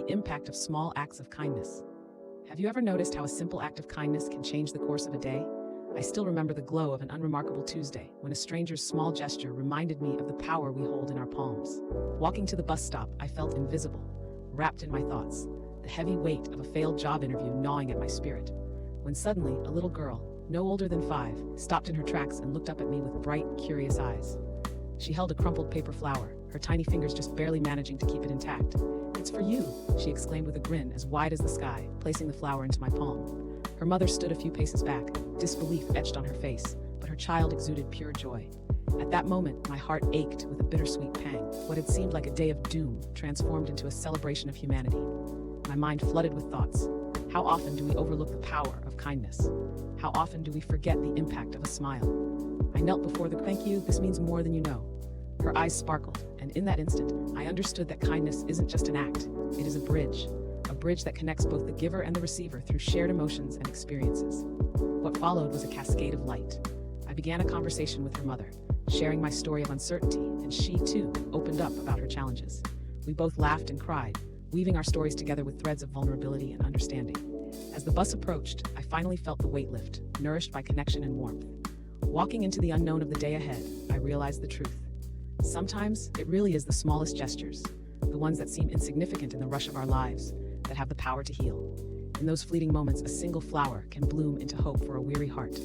the impact of small acts of kindness. Have you ever noticed how a simple act of kindness can change the course of a day? I still remember the glow of an unremarkable Tuesday when a stranger's small gesture reminded me of the power we hold in our palms. Walking to the bus stop, I felt invisible, wrapped in my thoughts, the heavy weight of a failed job interview gnawing at my spirit. When suddenly, a little girl, no older than 5, stopped in her tracks and looked up at me with bright, curious eyes. She held a crumpled paper flower, her tiny fingers just barely managing to keep it intact. "It's for you," she exclaimed with a grin as wide as the sky, placing the flower into my palm. Her mother stood a few paces back, disbelief etched on her face, but her child exuded pure joy. At that moment, my heart ached with a bittersweet pang. What had seemed like a day of doom transformed into a celebration of humanity. My mind flooded with thoughts. How often do we overlook the power of kindness? How often do we forget the impact of a smile? I knelt before the "Thank you, this means more than you know." Her eyes sparkled, and in that instant, I understood that kindness isn't just an act, it is a bridge that connects both the giver and the receiver through shared emotions and experiences. What followed was a cascade of light. I began a conversation with her mother, sharing my story of uncertainty, and she, too, opened up about her challenges. We both laughed and cried, weaving our stories together with threads of vulnerability and understanding. As the bus approached, I finally felt the weight lift, nourished by connection and warmth. Walking into the unknown of the day ahead, I realized the truth. Sometimes, it really is the smallest gestures, the ones that seem insignificant in the rush of our lives, that have the power to heal. In those fleeting moments, a single flower can bloom into hope for a weary heart.